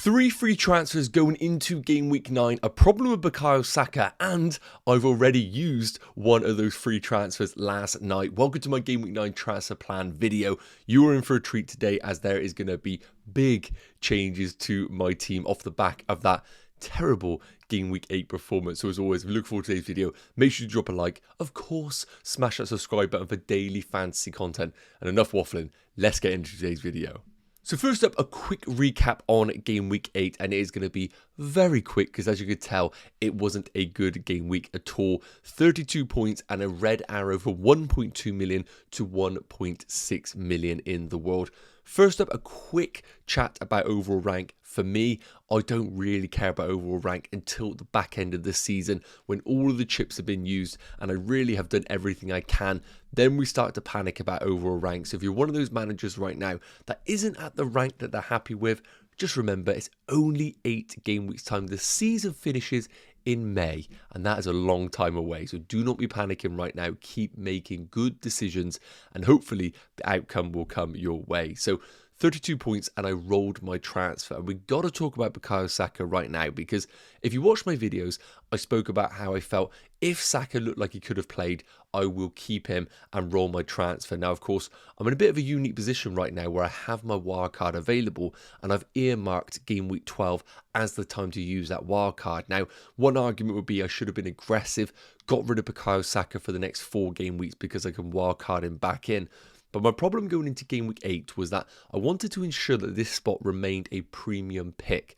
Three free transfers going into game week 9, a problem with Bukayo Saka, and I've already used one of those free transfers last night. Welcome to my game week 9 transfer plan video. You are in for a treat today as there is going to be big changes to my team off the back of that terrible game week 8 performance. So as always, if you look forward to today's video, make sure you drop a like. Of course, smash that subscribe button for daily fantasy content. And enough waffling, let's get into today's video. So first up, a quick recap on game week 8, and it is going to be very quick because as you could tell, it wasn't a good game week at all. 32 points and a red arrow for 1.2 million to 1.6 million in the world. First up, a quick chat about overall rank. For me, I don't really care about overall rank until the back end of the season when all of the chips have been used and I really have done everything I can. Then we start to panic about overall rank. So if you're one of those managers right now that isn't at the rank that they're happy with, just remember it's only 8 game weeks time. The season finishes in May, and that is a long time away. So do not be panicking right now. Keep making good decisions and hopefully the outcome will come your way. So 32 points and I rolled my transfer. And we got to talk about Bukayo Saka right now because if you watch my videos, I spoke about how I felt if Saka looked like he could have played, I will keep him and roll my transfer. Now, of course, I'm in a bit of a unique position right now where I have my wildcard available and I've earmarked game week 12 as the time to use that wildcard. Now, one argument would be I should have been aggressive, got rid of Bukayo Saka for the next 4 game weeks because I can wildcard him back in. But my problem going into game week 8 was that I wanted to ensure that this spot remained a premium pick.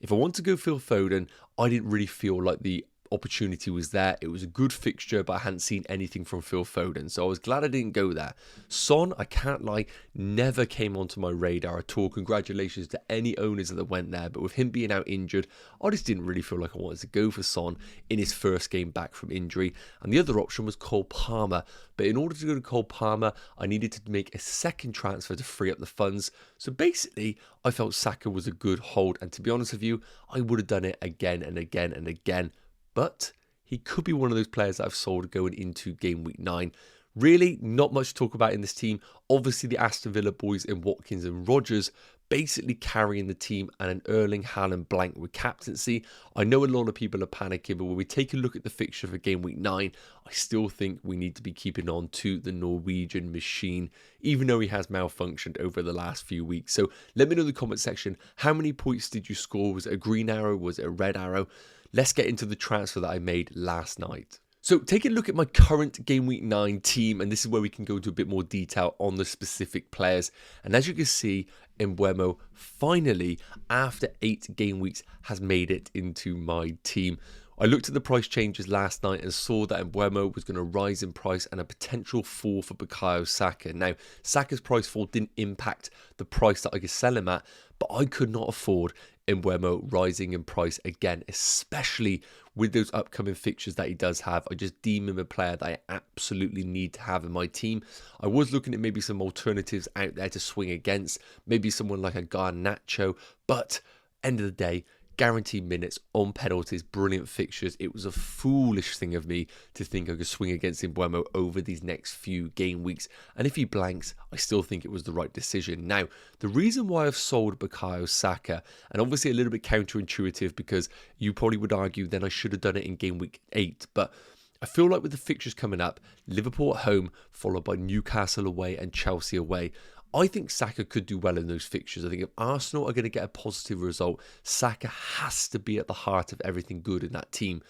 If I want to go Phil Foden, I didn't really feel like the opportunity was there. It was a good fixture, but I hadn't seen anything from Phil Foden, so I was glad I didn't go there. Son, I can't lie, never came onto my radar at all. Congratulations to any owners that went there, but with him being out injured, I just didn't really feel like I wanted to go for Son in his first game back from injury. And the other option was Cole Palmer, but in order to go to Cole Palmer, I needed to make a second transfer to free up the funds. So basically, I felt Saka was a good hold, and to be honest with you, I would have done it again and again and again. But he could be one of those players that I've sold going into game week 9. Really, not much to talk about in this team. Obviously, the Aston Villa boys in Watkins and Rodgers basically carrying the team and an Erling Haaland blank with captaincy. I know a lot of people are panicking, but when we take a look at the fixture for game week 9, I still think we need to be keeping on to the Norwegian machine, even though he has malfunctioned over the last few weeks. So let me know in the comment section, how many points did you score? Was it a green arrow? Was it a red arrow? Let's get into the transfer that I made last night. So taking a look at my current game week 9 team, and this is where we can go into a bit more detail on the specific players. And as you can see, Mbeumo finally, after 8 game weeks, has made it into my team. I looked at the price changes last night and saw that Mbeumo was going to rise in price and a potential fall for Bukayo Saka. Now, Saka's price fall didn't impact the price that I could sell him at, but I could not afford Mbeumo rising in price again, especially with those upcoming fixtures that he does have. I just deem him a player that I absolutely need to have in my team. I was looking at maybe some alternatives out there to swing against, maybe someone like a Garnacho, but end of the day, guaranteed minutes on penalties, brilliant fixtures. It was a foolish thing of me to think I could swing against Mbeumo over these next few game weeks. And if he blanks, I still think it was the right decision. Now, the reason why I've sold Bukayo Saka, and obviously a little bit counterintuitive because you probably would argue then I should have done it in game week 8, but I feel like with the fixtures coming up, Liverpool at home, followed by Newcastle away and Chelsea away, I think Saka could do well in those fixtures. I think if Arsenal are going to get a positive result, Saka has to be at the heart of everything good in that team.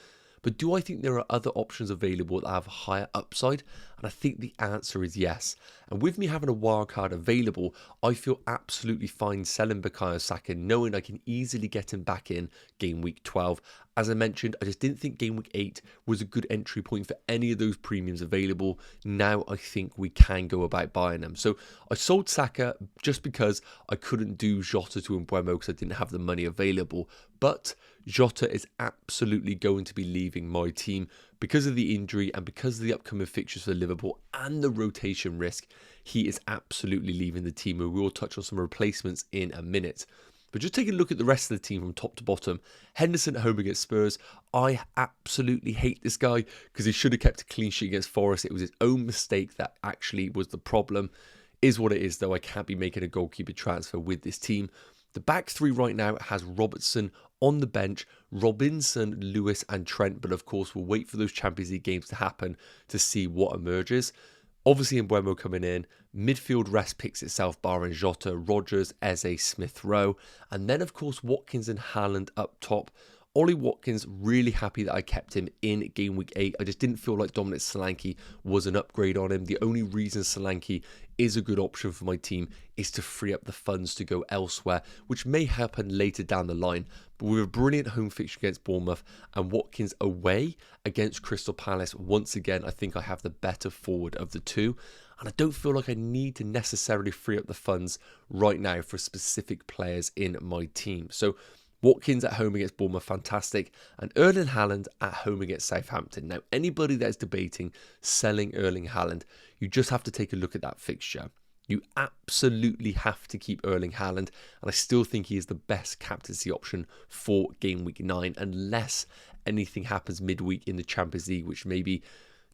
But do I think there are other options available that have a higher upside? And I think the answer is yes. And with me having a wildcard available, I feel absolutely fine selling Bukayo Saka, knowing I can easily get him back in game week 12. As I mentioned, I just didn't think game week 8 was a good entry point for any of those premiums available. Now I think we can go about buying them. So I sold Saka just because I couldn't do Jota to Mbeumo because I didn't have the money available. But Jota is absolutely going to be leaving my team because of the injury and because of the upcoming fixtures for Liverpool and the rotation risk. He is absolutely leaving the team, and we will touch on some replacements in a minute. But just take a look at the rest of the team from top to bottom. Henderson at home against Spurs. I absolutely hate this guy because he should have kept a clean sheet against Forest. It was his own mistake that actually was the problem. Is what it is, though. I can't be making a goalkeeper transfer with this team. The back three right now has Robertson on the bench, Robinson, Lewis and Trent, but of course we'll wait for those Champions League games to happen to see what emerges. Obviously Mbeumo coming in, midfield rest picks itself barring Jota, Rodgers, Eze, Smith Rowe, and then of course Watkins and Haaland up top. Ollie Watkins, really happy that I kept him in game week 8. I just didn't feel like Dominic Solanke was an upgrade on him. The only reason Solanke is a good option for my team is to free up the funds to go elsewhere, which may happen later down the line. But with a brilliant home fixture against Bournemouth and Watkins away against Crystal Palace, once again, I think I have the better forward of the two. And I don't feel like I need to necessarily free up the funds right now for specific players in my team. So Watkins at home against Bournemouth, fantastic. And Erling Haaland at home against Southampton. Now, anybody that's debating selling Erling Haaland, you just have to take a look at that fixture. You absolutely have to keep Erling Haaland. And I still think he is the best captaincy option for game week 9, unless anything happens midweek in the Champions League, which maybe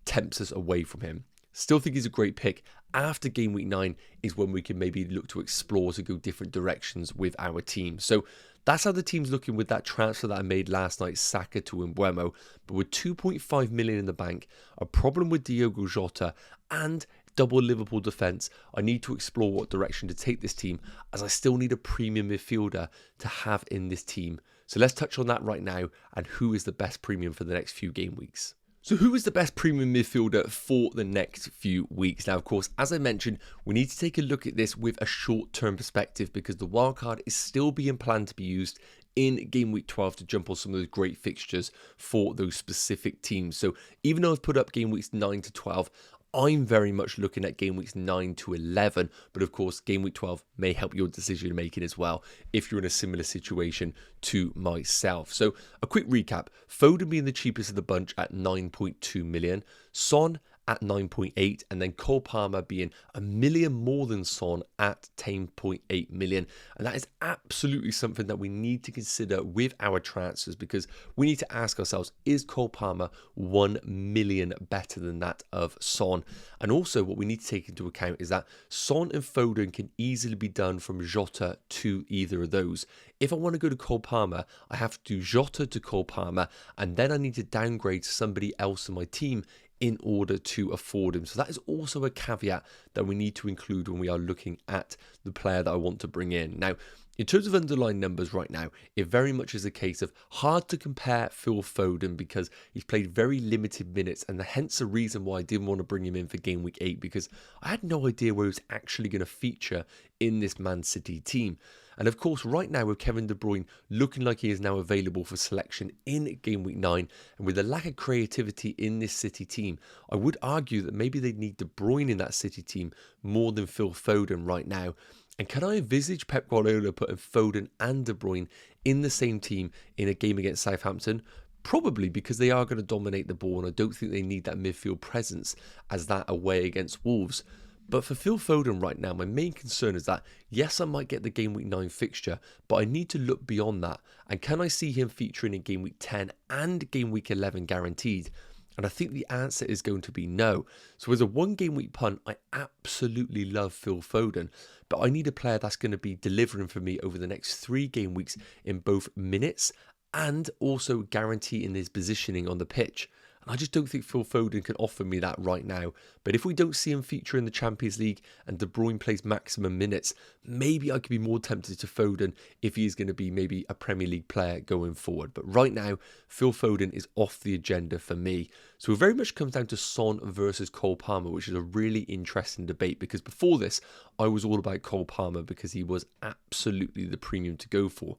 tempts us away from him. Still think he's a great pick. After game week 9 is when we can maybe look to explore to go different directions with our team. So that's how the team's looking with that transfer that I made last night, SAKA to Mbeumo. But with 2.5 million in the bank, a problem with Diogo Jota and double Liverpool defence, I need to explore what direction to take this team, as I still need a premium midfielder to have in this team. So let's touch on that right now and who is the best premium for the next few game weeks. So who is the best premium midfielder for the next few weeks? Now, of course, as I mentioned, we need to take a look at this with a short-term perspective because the wildcard is still being planned to be used in game week 12 to jump on some of those great fixtures for those specific teams. So even though I've put up game weeks 9 to 12, I'm very much looking at game weeks 9 to 11, but of course game week 12 may help your decision making as well if you're in a similar situation to myself. So a quick recap: Foden being the cheapest of the bunch at 9.2 million, Son at 9.8, and then Cole Palmer being $1 million more than Son at 10.8 million. And that is absolutely something that we need to consider with our transfers, because we need to ask ourselves, is Cole Palmer 1 million better than that of Son? And also what we need to take into account is that Son and Foden can easily be done from Jota to either of those. If I want to go to Cole Palmer, I have to do Jota to Cole Palmer, and then I need to downgrade somebody else in my team in order to afford him. So that is also a caveat that we need to include when we are looking at the player that I want to bring in. Now, in terms of underlying numbers right now, it very much is a case of hard to compare Phil Foden because he's played very limited minutes, and hence the reason why I didn't want to bring him in for game week 8, because I had no idea where he was actually going to feature in this Man City team. And of course, right now with Kevin De Bruyne looking like he is now available for selection in game week 9, and with the lack of creativity in this City team, I would argue that maybe they need De Bruyne in that City team more than Phil Foden right now. And can I envisage Pep Guardiola putting Foden and De Bruyne in the same team in a game against Southampton? Probably, because they are going to dominate the ball, and I don't think they need that midfield presence as that away against Wolves. But for Phil Foden right now, my main concern is that, yes, I might get the game week 9 fixture, but I need to look beyond that. And can I see him featuring in game week 10 and game week 11 guaranteed? And I think the answer is going to be no. So as a 1 game week punt, I absolutely love Phil Foden, but I need a player that's going to be delivering for me over the next 3 game weeks in both minutes and also guaranteeing his positioning on the pitch. I just don't think Phil Foden can offer me that right now. But if we don't see him feature in the Champions League and De Bruyne plays maximum minutes, maybe I could be more tempted to Foden if he is going to be maybe a Premier League player going forward. But right now, Phil Foden is off the agenda for me. So it very much comes down to Son versus Cole Palmer, which is a really interesting debate, because before this, I was all about Cole Palmer because he was absolutely the premium to go for.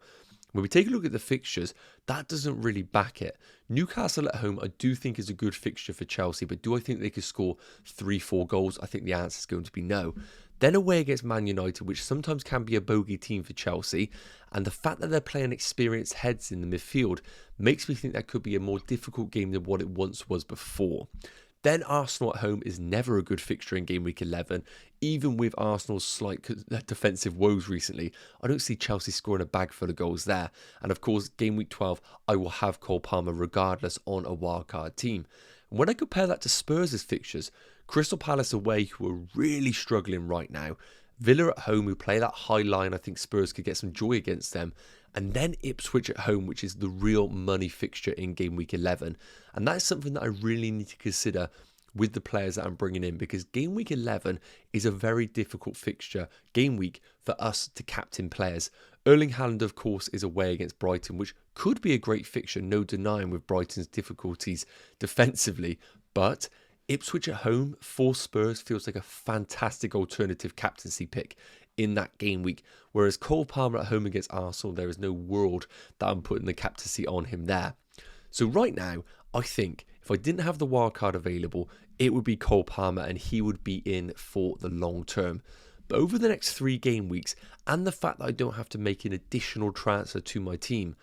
When we take a look at the fixtures, that doesn't really back it. Newcastle at home, I do think is a good fixture for Chelsea, but do I think they could score 3-4 goals? I think the answer is going to be no. Then away against Man United, which sometimes can be a bogey team for Chelsea, and the fact that they're playing experienced heads in the midfield makes me think that could be a more difficult game than what it once was before. Then Arsenal at home is never a good fixture in game week 11. Even with Arsenal's slight defensive woes recently, I don't see Chelsea scoring a bag full of goals there. And of course, game week 12, I will have Cole Palmer regardless on a wildcard team. And when I compare that to Spurs' fixtures, Crystal Palace away, who are really struggling right now, Villa at home, who play that high line. I think Spurs could get some joy against them. And then Ipswich at home, which is the real money fixture in game week 11. And that's something that I really need to consider with the players that I'm bringing in, because game week 11 is a very difficult fixture, game week, for us to captain players. Erling Haaland, of course, is away against Brighton, which could be a great fixture, no denying, with Brighton's difficulties defensively. But Ipswich at home for Spurs feels like a fantastic alternative captaincy pick in that game week. Whereas Cole Palmer at home against Arsenal, there is no world that I'm putting the captaincy on him there. So right now, I think if I didn't have the wildcard available, it would be Cole Palmer and he would be in for the long term. But over the next 3 game weeks, and the fact that I don't have to make an additional transfer to my team,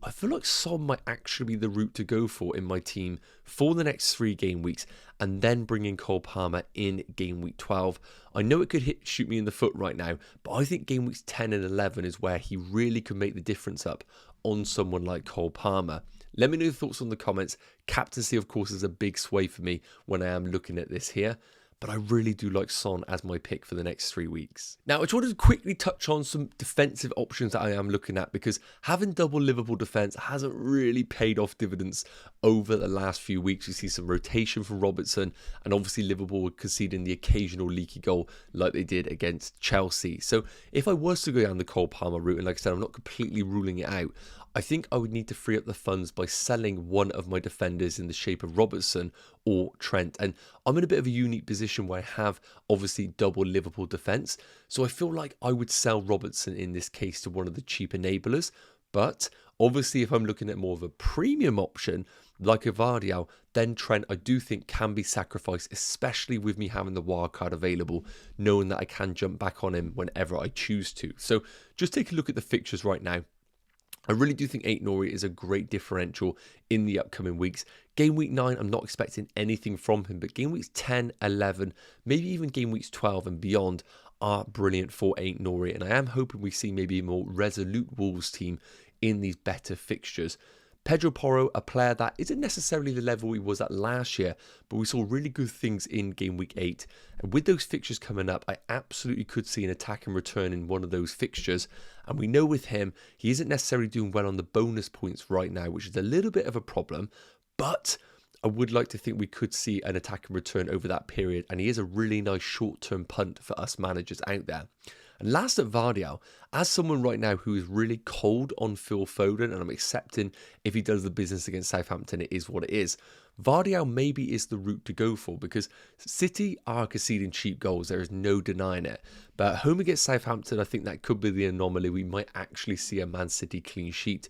I feel like Son might actually be the route to go for in my team for the next 3 game weeks, and then bring in Cole Palmer in game week 12. I know it could shoot me in the foot right now, but I think game weeks 10 and 11 is where he really could make the difference up on someone like Cole Palmer. Let me know your thoughts on the comments. Captaincy, of course, is a big sway for me when I am looking at this here, but I really do like Son as my pick for the next 3 weeks. Now, I just wanted to quickly touch on some defensive options that I am looking at, because having double Liverpool defence hasn't really paid off dividends over the last few weeks. We see some rotation from Robertson, and obviously Liverpool conceding the occasional leaky goal like they did against Chelsea. So if I was to go down the Cole Palmer route, and like I said, I'm not completely ruling it out, I think I would need to free up the funds by selling one of my defenders in the shape of Robertson or Trent. And I'm in a bit of a unique position where I have obviously double Liverpool defence. So I feel like I would sell Robertson in this case to one of the cheap enablers. But obviously if I'm looking at more of a premium option like a Vardial, then Trent I do think can be sacrificed, especially with me having the wildcard available, knowing that I can jump back on him whenever I choose to. So just take a look at the fixtures right now. I really do think Aït-Nouri is a great differential in the upcoming weeks. Game week 9, I'm not expecting anything from him, but game weeks 10, 11, maybe even game weeks 12 and beyond are brilliant for Aït-Nouri, and I am hoping we see maybe a more resolute Wolves team in these better fixtures. Pedro Porro, a player that isn't necessarily the level he was at last year, but we saw really good things in game week 8. And with those fixtures coming up, I absolutely could see an attack and return in one of those fixtures. And we know with him, he isn't necessarily doing well on the bonus points right now, which is a little bit of a problem. But I would like to think we could see an attack and return over that period. And he is a really nice short-term punt for us managers out there. And last at Vardial, as someone right now who is really cold on Phil Foden, and I'm accepting if he does the business against Southampton, it is what it is. Vardial maybe is the route to go for, because City are conceding cheap goals. There is no denying it. But at home against Southampton, I think that could be the anomaly. We might actually see a Man City clean sheet.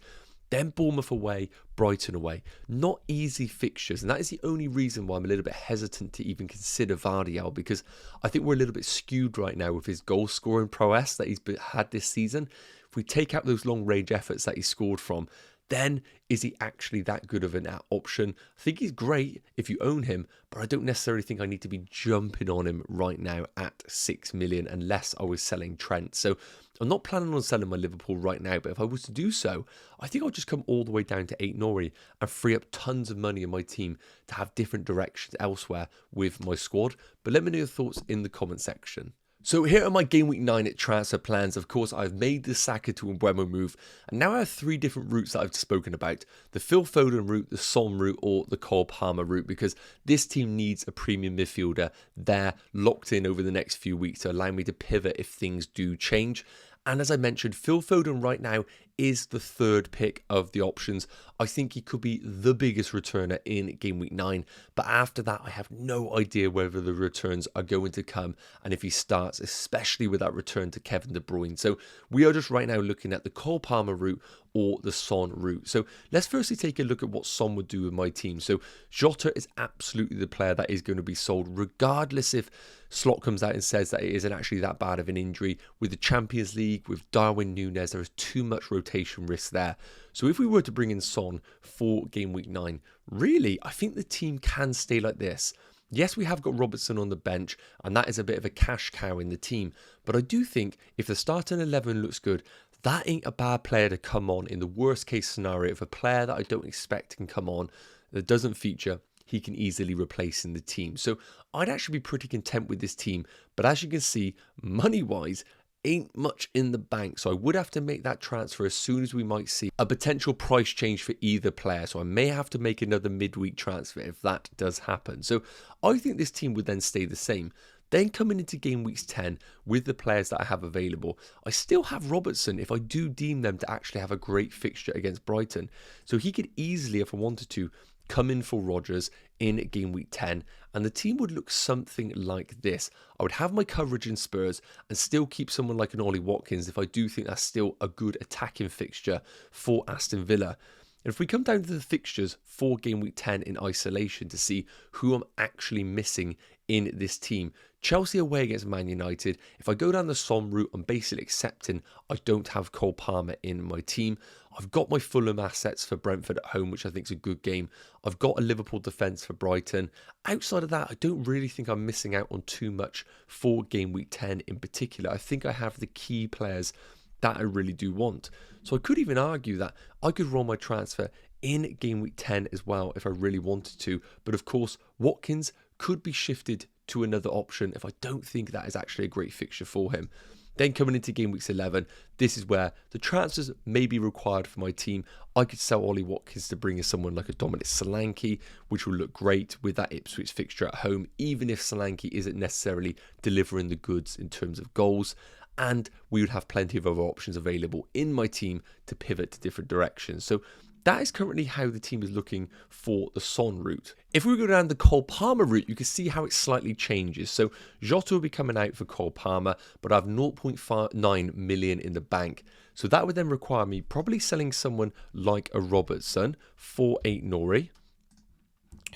Then Bournemouth away, Brighton away. Not easy fixtures, and that is the only reason why I'm a little bit hesitant to even consider Vardial, because I think we're a little bit skewed right now with his goal scoring prowess that he's had this season. If we take out those long range efforts that he scored from, then is he actually that good of an option? I think he's great if you own him, but I don't necessarily think I need to be jumping on him right now at 6 million unless I was selling Trent. So I'm not planning on selling my Liverpool right now, but if I was to do so, I think I'll just come all the way down to Aït-Nouri and free up tons of money in my team to have different directions elsewhere with my squad. But let me know your thoughts in the comment section. So here are my game week 9 transfer plans. Of course, I've made the SAKA to Mbeumo move, and now I have 3 different routes that I've spoken about. The Phil Foden route, the Son route, or the Cole Palmer route, because this team needs a premium midfielder there locked in over the next few weeks to allow me to pivot if things do change. And as I mentioned, Phil Foden right now is the 3rd pick of the options. I think he could be the biggest returner in game week 9. But after that, I have no idea whether the returns are going to come and if he starts, especially with that return to Kevin De Bruyne. So we are just right now looking at the Cole Palmer route or the Son route. So let's firstly take a look at what Son would do with my team. So Jota is absolutely the player that is going to be sold, regardless if Slot comes out and says that it isn't actually that bad of an injury. With the Champions League, with Darwin Núñez, there is too much rotation risk there. So if we were to bring in Son for game week 9, really, I think the team can stay like this. Yes, we have got Robertson on the bench, and that is a bit of a cash cow in the team. But I do think if the starting 11 looks good, that ain't a bad player to come on in the worst case scenario. If a player that I don't expect can come on, that doesn't feature, he can easily replace in the team. So I'd actually be pretty content with this team. But as you can see, money-wise, ain't much in the bank, so I would have to make that transfer as soon as we might see a potential price change for either player. So I may have to make another midweek transfer if that does happen. So I think this team would then stay the same. Then coming into game weeks 10 with the players that I have available, I still have Robertson if I do deem them to actually have a great fixture against Brighton. So he could easily, if I wanted to, come in for Rodgers in game week 10, and the team would look something like this. I would have my coverage in Spurs and still keep someone like an Ollie Watkins if I do think that's still a good attacking fixture for Aston Villa. And if we come down to the fixtures for game week 10 in isolation to see who I'm actually missing in this team, Chelsea away against Man United. If I go down the Son route, I'm basically accepting I don't have Cole Palmer in my team. I've got my Fulham assets for Brentford at home, which I think is a good game. I've got a Liverpool defence for Brighton. Outside of that, I don't really think I'm missing out on too much for game week 10 in particular. I think I have the key players that I really do want. So I could even argue that I could roll my transfer in game week 10 as well if I really wanted to. But of course, Watkins could be shifted to another option if I don't think that is actually a great fixture for him. Then coming into game weeks 11, this is where the transfers may be required for my team. I could sell Ollie Watkins to bring in someone like a Dominic Solanke, which will look great with that Ipswich fixture at home, even if Solanke isn't necessarily delivering the goods in terms of goals. And we would have plenty of other options available in my team to pivot to different directions. So that is currently how the team is looking for the Son route. If we go down the Cole Palmer route, you can see how it slightly changes. So Jota will be coming out for Cole Palmer, but I have 0.9 million in the bank. So that would then require me probably selling someone like a Robertson for a Nori,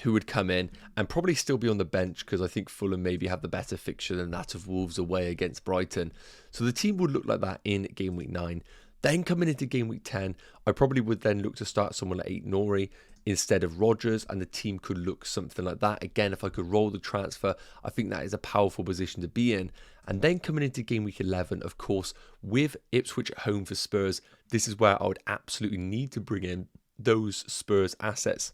who would come in and probably still be on the bench because I think Fulham maybe have the better fixture than that of Wolves away against Brighton. So the team would look like that in game week 9. Then coming into game week 10, I probably would then look to start someone like Nori instead of Rodgers, and the team could look something like that. Again, if I could roll the transfer, I think that is a powerful position to be in. And then coming into game week 11, of course, with Ipswich at home for Spurs, this is where I would absolutely need to bring in those Spurs assets.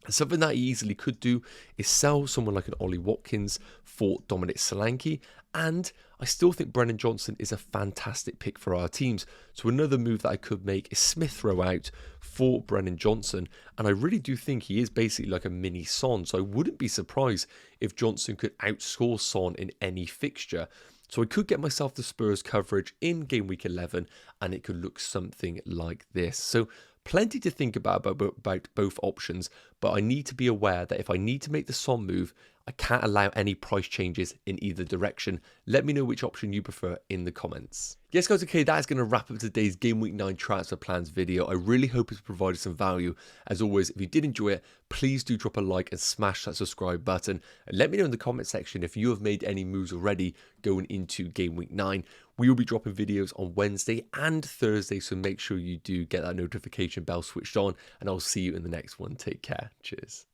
Something that I easily could do is sell someone like an Ollie Watkins for Dominic Solanke, and I still think Brennan Johnson is a fantastic pick for our teams. So another move that I could make is Smith Rowe out for Brennan Johnson, and I really do think he is basically like a mini Son, so I wouldn't be surprised if Johnson could outscore Son in any fixture. So I could get myself the Spurs coverage in game week 11, and it could look something like this. So plenty to think about both options, but I need to be aware that if I need to make the Son move, I can't allow any price changes in either direction. Let me know which option you prefer in the comments. Yes guys, okay, that is going to wrap up today's Game Week 9 Transfer Plans video. I really hope it's provided some value. As always, if you did enjoy it, please do drop a like and smash that subscribe button. And let me know in the comment section if you have made any moves already going into Game Week 9. We will be dropping videos on Wednesday and Thursday, so make sure you do get that notification bell switched on, and I'll see you in the next one. Take care. Cheers.